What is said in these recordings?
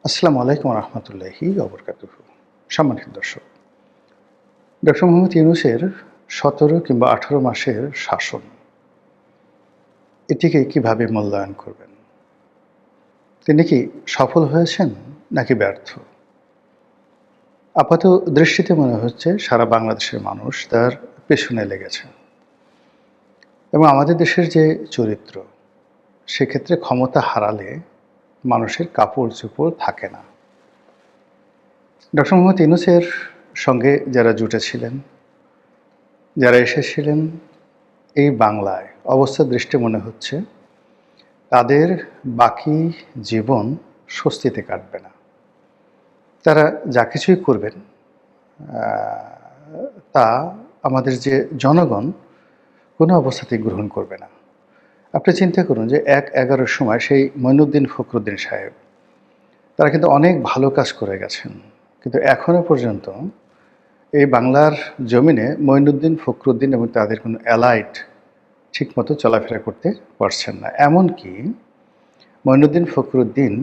আসসালামু আলাইকুম রহমতুল্লাহি ওবরকাতুহু। সম্মানিত দর্শক, ডক্টর মোহাম্মদ ইউনূসের ১৭ কিংবা ১৮ মাসের শাসন, এটিকে কিভাবে মূল্যায়ন করবেন? তিনি কি সফল হয়েছেন নাকি ব্যর্থ? আপাত দৃষ্টিতে মনে হচ্ছে সারা বাংলাদেশের মানুষ তার পেছনে লেগেছে এবং আমাদের দেশের যে চরিত্র, সেক্ষেত্রে ক্ষমতা হারালে মানুষের কাপড়-চোপড় থাকে না। ডক্টর মোহাম্মদ ইউনূসের সঙ্গে যারা জুটেছিলেন, যারা এসেছিলেন এই বাংলায়, অবস্থার দৃষ্টি মনে হচ্ছে তাদের বাকি জীবন স্বস্তিতে কাটবে না। তারা যা কিছুই করবেন তা আমাদের যে জনগণ কোনো অবস্থাতেই গ্রহণ করবে না। আপনি চিন্তা করুন যে ১/১১-র সময় সেই মঈনুদ্দিন ফখরুদ্দীন সাহেব, তারা কিন্তু অনেক ভালো কাজ করে গেছেন। কিন্তু এখনো পর্যন্ত এই বাংলার জমিনে মঈনুদ্দিন ফখরুদ্দীন এবং তাদের কোনো অ্যালাইড ঠিকমতো চলাফেরা করতে পারছেন না। এমনকি মঈনুদ্দিন ফখরুদ্দীন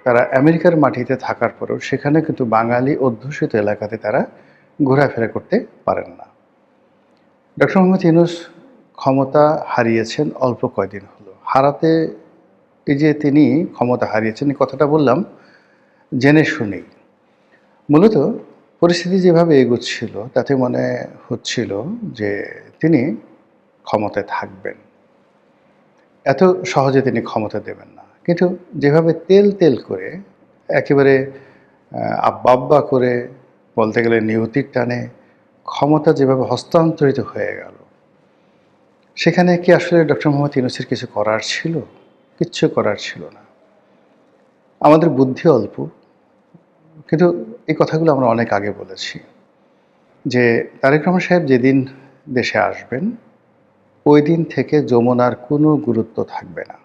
তারা আমেরিকার মাটিতে থাকার পরেও সেখানে কিন্তু বাঙালি অধ্যুষিত এলাকাতে তারা ঘোরাফেরা করতে পারেন না। ডক্টর মোহাম্মদ ইউনূস ক্ষমতা হারিয়েছেন অল্প কয়দিন হলো। হারাতে এই যে তিনি ক্ষমতা হারিয়েছেন, এই কথাটা বললাম জেনে শুনেই। মূলত পরিস্থিতি যেভাবে এগোচ্ছিল তাতে মনে হচ্ছিল যে তিনি ক্ষমতায় থাকবেন, এত সহজে তিনি ক্ষমতা দেবেন না। কিন্তু যেভাবে তেল করে একেবারে আব্বা আব্বা করে, বলতে গেলে নিয়তির টানে ক্ষমতা যেভাবে হস্তান্তরিত হয়ে গেল, সেখানে কি আসলে ডক্টর মোহাম্মদ ইউনূসের কিছু করার ছিল? কিচ্ছু করার ছিল না। আমাদের বুদ্ধি অল্প, কিন্তু এই কথাগুলো আমরা অনেক আগে বলেছি যে তারেক রহমান সাহেব যেদিন দেশে আসবেন, ওই দিন থেকে যমুনার কোনো গুরুত্ব থাকবে না।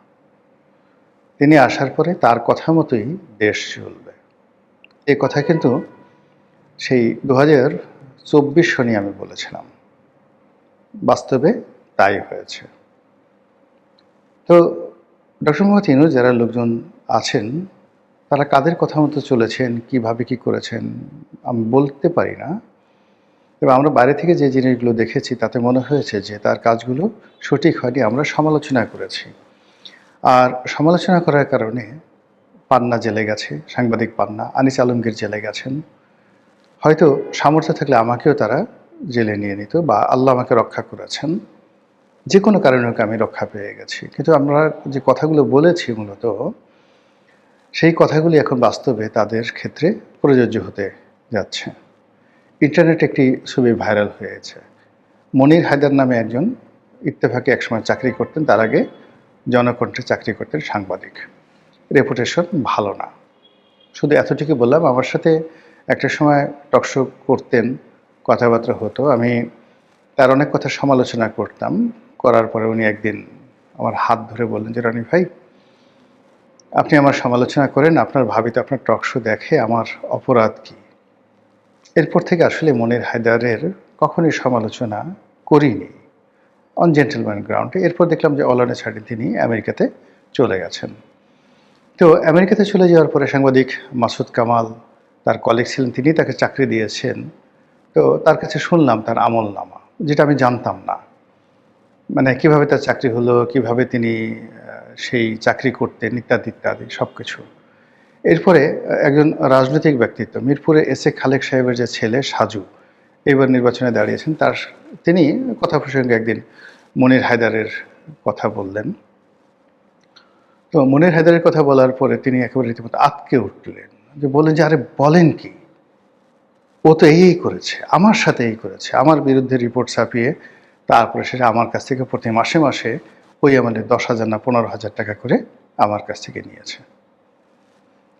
তিনি আসার পরে তার কথা মতোই দেশ চলবে। এই কথা কিন্তু সেই ২০২৪ সনে আমি বলেছিলাম। বাস্তবে তাই হয়েছে। তো ডক্টর মোহাম্মদ ইউনূস যারা লোকজন আছেন, তারা কাদের কথা মতো চলেছেন, কিভাবে কি করেছেন আমি বলতে পারি না। তবে আমরা বাইরে থেকে যে জিনিসগুলো দেখেছি তাতে মনে হয়েছে যে তার কাজগুলো সঠিক হয়নি। আমরা সমালোচনা করেছি। আর সমালোচনা করার কারণে পান্না জেলে গেছে, সাংবাদিক পান্না, আনিস আলমগীর জেলে গেছেন। হয়তো সামর্থ্য থাকলে আমাকেও তারা জেলে নিয়ে নিত, বা আল্লাহ আমাকে রক্ষা করেছেন। যে কোনো কারণে হোক আমি রক্ষা পেয়ে গেছি। কিন্তু আমরা যে কথাগুলো বলেছি মূলত, সেই কথাগুলি এখন বাস্তবে তাদের ক্ষেত্রে প্রযোজ্য হতে যাচ্ছে। ইন্টারনেটে একটি ছবি ভাইরাল হয়েছে। মনির হায়দার নামে একজন ইত্তেফাকে একসময় চাকরি করতেন, তার আগে জনকণ্ঠে চাকরি করতেন সাংবাদিক। রেপুটেশন ভালো না। শুধু এতটুকু বললাম, আমার সাথে একটা সময় টকশো করতেন, কথাবার্তা হতো। আমি তার অনেক কথা সমালোচনা করতাম। করার পরে উনি একদিন আমার হাত ধরে বললেন যে, রনি ভাই, আপনি আমার সমালোচনা করেন, আপনার ভাবি তো আপনার টকশো দেখে, আমার অপরাধ কী? এরপর থেকে আসলে মনির হায়দারের কখনোই সমালোচনা করিনি, অন জেন্টলম্যান গ্রাউন্ডে। এরপর দেখলাম যে অলানে ছাড়ি তিনি আমেরিকাতে চলে গেছেন। তো আমেরিকাতে চলে যাওয়ার পরে সাংবাদিক মাসুদ কামাল, তার কলিগ ছিলেন, তিনি তাকে চাকরি দিয়েছেন। তো তার কাছে শুনলাম তার আমলনামা, যেটা আমি জানতাম না। মানে কীভাবে তার চাকরি হলো, কীভাবে তিনি সেই চাকরি করতেন, ইত্যাদি ইত্যাদি সব কিছু। এরপরে একজন রাজনৈতিক ব্যক্তিত্ব, মিরপুরে এস এ খালেক সাহেবের যে ছেলে সাজু, এবার নির্বাচনে দাঁড়িয়েছেন, তিনি কথা প্রসঙ্গে একদিন মনির হায়দারের কথা বললেন। তো মনির হায়দারের কথা বলার পরে তিনি একেবারে রীতিমতো আঁতকে উঠলেন, যে বললেন যে, আরে বলেন কি, ও তো এই করেছে, আমার সাথে এই করেছে, আমার বিরুদ্ধে রিপোর্ট ছাপিয়ে তারপরে সেটা আমার কাছ থেকে প্রতি মাসে মাসে ওই আমাদের 10,000 না 15,000 টাকা করে আমার কাছ থেকে নিয়েছে।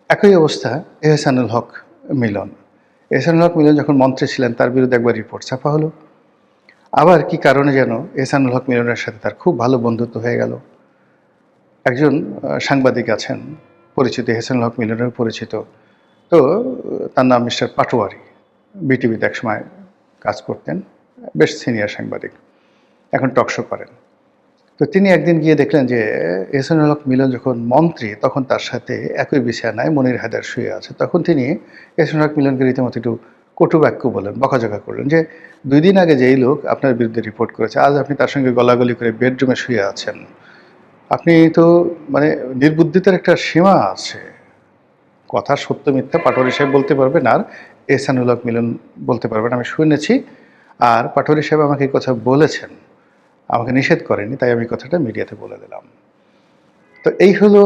একই অবস্থা এহসানুল হক মিলন। এহসানুল হক মিলন যখন মন্ত্রী ছিলেন, তার বিরুদ্ধে একবার রিপোর্ট ছাপা হলো। আবার কি কারণে যেন এহসানুল হক মিলনের সাথে তার খুব ভালো বন্ধুত্ব হয়ে গেল। একজন সাংবাদিক আছেন পরিচিত, এহসানুল হক মিলনের পরিচিত। তো তার নাম মিস্টার পাটোয়ারি, বিটিভিতে একসময় কাজ করতেন, বেশ সিনিয়র সাংবাদিক, এখন টকশো করেন। তো তিনি একদিন গিয়ে দেখলেন যে এহসানুল হক মিলন যখন মন্ত্রী তখন তার সাথে একই বিছানায় মনির হায়দার শুয়ে আছে। তখন তিনি এহসানুল হক মিলনকে রীতিমতো একটু কটু বাক্য বললেন, বকাঝকা করলেন যে ২ দিন আগে যেই লোক আপনার বিরুদ্ধে রিপোর্ট করেছে আজ আপনি তার সঙ্গে গলাগলি করে বেডরুমে শুয়ে আছেন। আপনি তো মানে নির্বুদ্ধিতার একটা সীমা আছে। কথা সত্য মিথ্যা পাটোয়ারি সাহেব বলতে পারবেন আর এহসানুল হক মিলন বলতে পারবেন। আমি শুনেছি আর পাটোয়ারি সাহেব আমাকে এই কথা বলেছেন। আমাকে নিষেধ করেনি, তাই আমি কথাটা মিডিয়াতে বলে দিলাম। তো এই হলো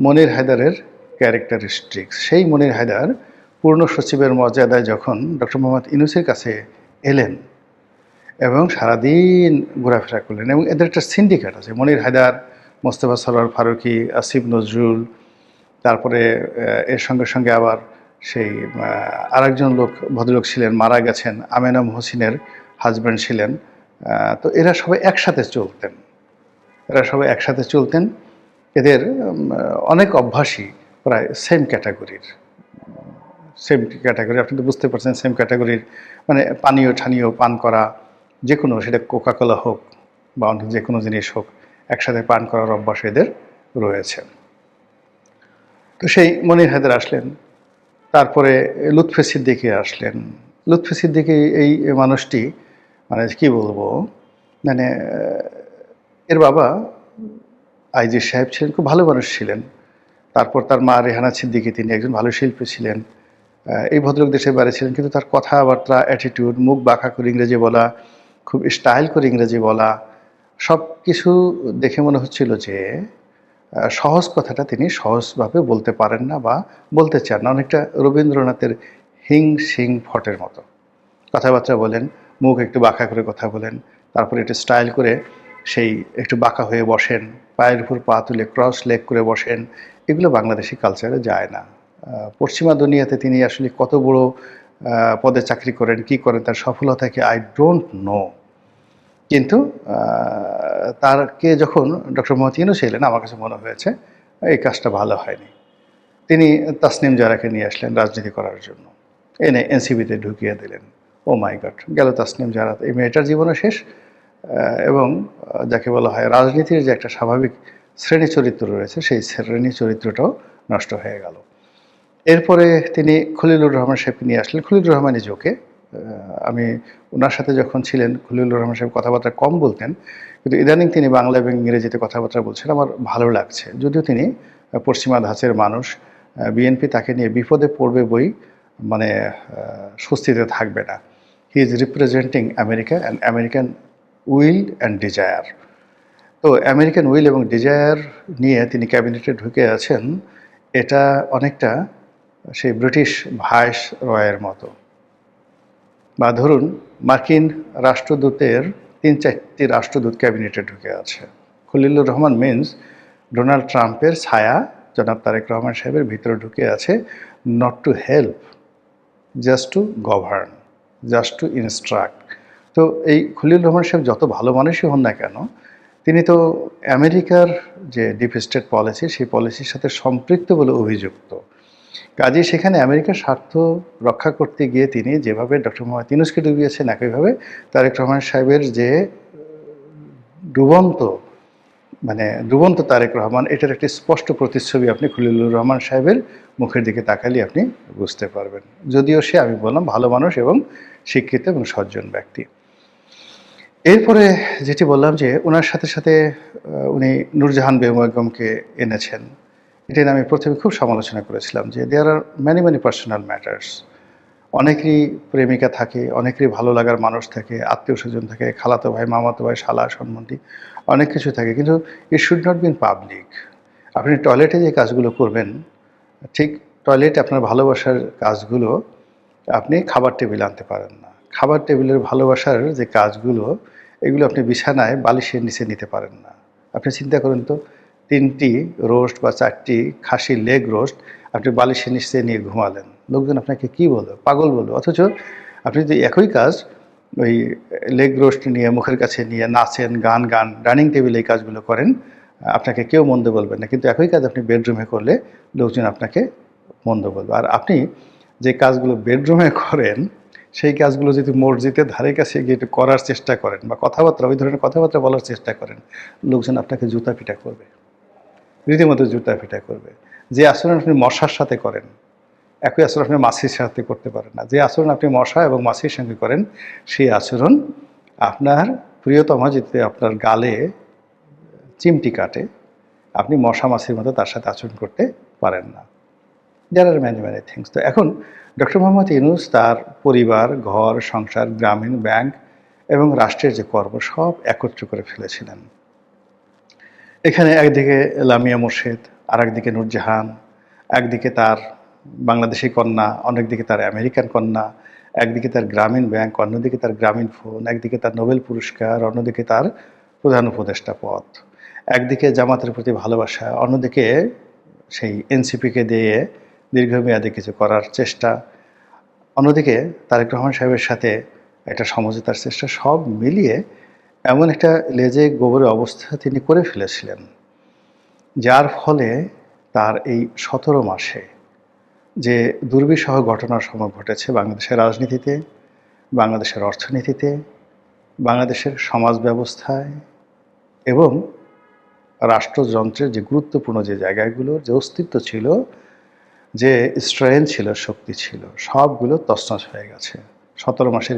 মনির হায়দারের ক্যারেক্টারিস্টিক্স। সেই মনির হায়দার পূর্ণ সচিবের মর্যাদায় যখন ডক্টর মোহাম্মদ ইউনূসের কাছে এলেন এবং সারাদিন ঘোরাফেরা করলেন এবং এদের একটা সিন্ডিকেট আছে, মনির হায়দার, মোস্তফা সরোয়ার ফারুকী, আসিফ নজরুল, তারপরে এর সঙ্গে সঙ্গে আবার সেই আরেকজন ভদ্রলোক ছিলেন, মারা গেছেন, আমেনা মহসিনের হাজব্যান্ড ছিলেন। তো এরা সবাই একসাথে চলতেন। এদের অনেক অভ্যাসই প্রায় সেম ক্যাটাগরি। আপনি তো বুঝতে পারছেন সেম ক্যাটাগরির মানে পানীয় ঠানীয় পান করা, যে কোনো, সেটা কোকাকোলা হোক বা অন্য যে কোনো জিনিস হোক, একসাথে পান করার অভ্যাস এদের রয়েছে। তো সেই মনির হায়দার আসলেন, তারপরে লুৎফে সিদ্দিকী আসলেন। লুৎফে সিদ্দিকী এই মানুষটি মানে কি বলবো, মানে এর বাবা আইজি সাহেব ছিলেন, খুব ভালো মানুষ ছিলেন। তারপর তার মা রেহানা সিদ্দিকী, তিনি একজন ভালো শিল্পী ছিলেন। এই ভদ্রলোক দেশের বাইরে ছিলেন, কিন্তু তার কথাবার্তা, অ্যাটিটিউড, মুখ বাঁকা করে ইংরেজি বলা, খুব স্টাইল করে ইংরেজি বলা, সব কিছু দেখে মনে হচ্ছিল যে সহজ কথাটা তিনি সহজভাবে বলতে পারেন না বা বলতে চান না। অনেকটা রবীন্দ্রনাথের হিং সিং ফটের মতো কথাবার্তা বলেন, মুখ একটু বাঁকা করে কথা বলেন, তারপরে একটু স্টাইল করে সেই একটু বাঁকা হয়ে বসেন, পায়ের উপর পা তুলে ক্রস লেগ করে বসেন। এগুলো বাংলাদেশি কালচারে যায় না। পশ্চিমা দুনিয়াতে তিনি আসলে কত বড় পদে চাকরি করেন, কি করেন, তার সফলতা কি আই ডোন্ট নো। কিন্তু তারকে যখন ডক্টর মোহাম্মদ ইউনূস এলেন, আমার কাছে মনে হয়েছে এই কাজটা ভালো হয়নি। তিনি তাসনিম জারাকে নিয়ে আসলেন রাজনীতি করার জন্য, এনে এনসিপিতে ঢুকিয়ে দিলেন। ও মাই গড, গেল তাসনিম জারা। এই মেয়েটার জীবনও শেষ, এবং যাকে বলা হয় রাজনীতির যে একটা স্বাভাবিক শ্রেণী চরিত্র রয়েছে, সেই শ্রেণী চরিত্রটাও নষ্ট হয়ে গেল। এরপরে তিনি খলিলুর রহমান সাহেবকে নিয়ে আসলেন। Khalilur Rahman is okay. আমি ওনার সাথে যখন ছিলেন, খলিলুর রহমান সাহেব কথাবার্তা কম বলতেন, কিন্তু ইদানিং তিনি বাংলা এবং ইংরেজিতে কথাবার্তা বলছেন, আমার ভালো লাগছে। যদিও তিনি পশ্চিমা ধাঁচের মানুষ, বিএনপি তাকে নিয়ে বিপদে পড়বে বই মানে স্বস্তিতে থাকবে না। He is representing America and American will and desire. তো আমেরিকান উইল এবং ডিজায়ার নিয়ে তিনি ক্যাবিনেটে ঢুকে আছেন। এটা অনেকটা সেই ব্রিটিশ ভাইস রয়ের মতো, বা ধরুন মার্কিন রাষ্ট্রদূতের ৩-৪টি রাষ্ট্রদূত ক্যাবিনেটে ঢুকে আছে। খলিলুর রহমান মিন্স ডোনাল্ড ট্রাম্পের ছায়া জনাব তারেক রহমান সাহেবের ভিতরে ঢুকে আছে, not to help, just to govern, just to instruct. তো এই খলিলুর রহমান সাহেব যত ভালো মানুষই হন না কেন, তিনি তো আমেরিকার যে ডিপ স্টেট পলিসি, সেই পলিসির সাথে সম্পৃক্ত বলে অভিযুক্ত। কাজেই সেখানে আমেরিকার স্বার্থ রক্ষা করতে গিয়ে তিনি যেভাবে ডক্টর মোহাম্মদ ইউনূসকে ডুবিয়েছেন, একইভাবে তারেক রহমান সাহেবের যে ডুবন্ত ডুবন্ত তারেক রহমান, এটার একটি স্পষ্ট প্রতিচ্ছবি আপনি খলিলুর রহমান সাহেবের মুখের দিকে তাকালে আপনি বুঝতে পারবেন। যদিও সে, আমি বললাম, ভালো মানুষ এবং শিক্ষিত এবং সজ্জন ব্যক্তি। এরপরে যেটি বললাম যে ওনার সাথে সাথে উনি নূরজাহান বেগমকে এনেছেন। এটা নিয়ে আমি প্রথমে খুব সমালোচনা করেছিলাম যে দেয়ার আর ম্যানি পার্সোনাল ম্যাটার্স। অনেকেরই প্রেমিকা থাকে, অনেকেরই ভালো লাগার মানুষ থাকে, আত্মীয় স্বজন থাকে, খালাতো ভাই, মামাতো ভাই, শালা, সম্বন্ধী, অনেক কিছু থাকে, কিন্তু it should not be in public. আপনি টয়লেটে যে কাজগুলো করবেন, ঠিক টয়লেটে আপনার ভালোবাসার কাজগুলো আপনি খাবার টেবিলে আনতে পারেন না। খাবার টেবিলের ভালোবাসার যে কাজগুলো, এগুলো আপনি বিছানায় বালিশের নিচে নিতে পারেন না। আপনি চিন্তা করুন তো, 3টি রোস্ট বা 4টি খাসির লেগ রোস্ট আপনি বালিশের নিচে নিয়ে ঘুমালেন, লোকজন আপনাকে কী বলবে? পাগল বলবে। অথচ আপনি যদি একই কাজ ওই লেগ রোস্ট নিয়ে মুখের কাছে নিয়ে নাচেন, গান ডাইনিং টেবিলে এই কাজগুলো করেন, আপনাকে কেউ মন্দ বলবেন না। কিন্তু একই কাজ আপনি বেডরুমে করলে লোকজন আপনাকে মন্দ বলবে। আর আপনি যে কাজগুলো বেডরুমে করেন, সেই কাজগুলো যদি মসজিদের ধারে কাছে গিয়ে একটু করার চেষ্টা করেন বা কথাবার্তা ওই ধরনের কথাবার্তা বলার চেষ্টা করেন, লোকজন আপনাকে জুতা পিটা করবে, রীতিমতো জুতা পিটা করবে। যে আচরণ আপনি মশার সাথে করেন, একই আচরণ আপনি মাছির সাথে করতে পারেন না। যে আচরণ আপনি মশা এবং মাছির সঙ্গে করেন, সেই আচরণ আপনার প্রিয়তমা যদি আপনার গালে চিমটি কাটে, আপনি মশা মাছির মতো তার সাথে আচরণ করতে পারেন না। দেয়ার আর ম্যানি ম্যানি থিংস। তো এখন ডক্টর মোহাম্মদ ইউনূস তার পরিবার, ঘর, সংসার, গ্রামীণ ব্যাংক এবং রাষ্ট্রের যে কর্ম সব একত্র করে ফেলেছিলেন। এখানে একদিকে লামিয়া মোর্শেদ, আর একদিকে নূরজাহান, একদিকে তার বাংলাদেশি কন্যা, অন্যদিকে তার আমেরিকান কন্যা, একদিকে তার গ্রামীণ ব্যাংক, অন্যদিকে তার গ্রামীণ ফোন, একদিকে তার নোবেল পুরস্কার, অন্যদিকে তার প্রধান উপদেষ্টা পদ, একদিকে জামাতের প্রতি ভালোবাসা, অন্যদিকে সেই এনসিপিকে দিয়ে দীর্ঘমেয়াদী কিছু করার চেষ্টা, অন্যদিকে তারেক রহমান সাহেবের সাথে একটা সমঝোতার চেষ্টা, সব মিলিয়ে এমন একটা লেজে গোবরের অবস্থা তিনি করে ফেলেছিলেন, যার ফলে তার এই ১৭ মাসে যে দুর্বিষহ ঘটনার সময় ঘটেছে বাংলাদেশের রাজনীতিতে, বাংলাদেশের অর্থনীতিতে, বাংলাদেশের সমাজ ব্যবস্থায় এবং রাষ্ট্রযন্ত্রের যে গুরুত্বপূর্ণ যে জায়গাগুলোর যে অস্তিত্ব ছিল, যে স্ট্রেংথ ছিল, শক্তি ছিল, সবগুলো তছনছ হয়ে গেছে ১৭ মাসের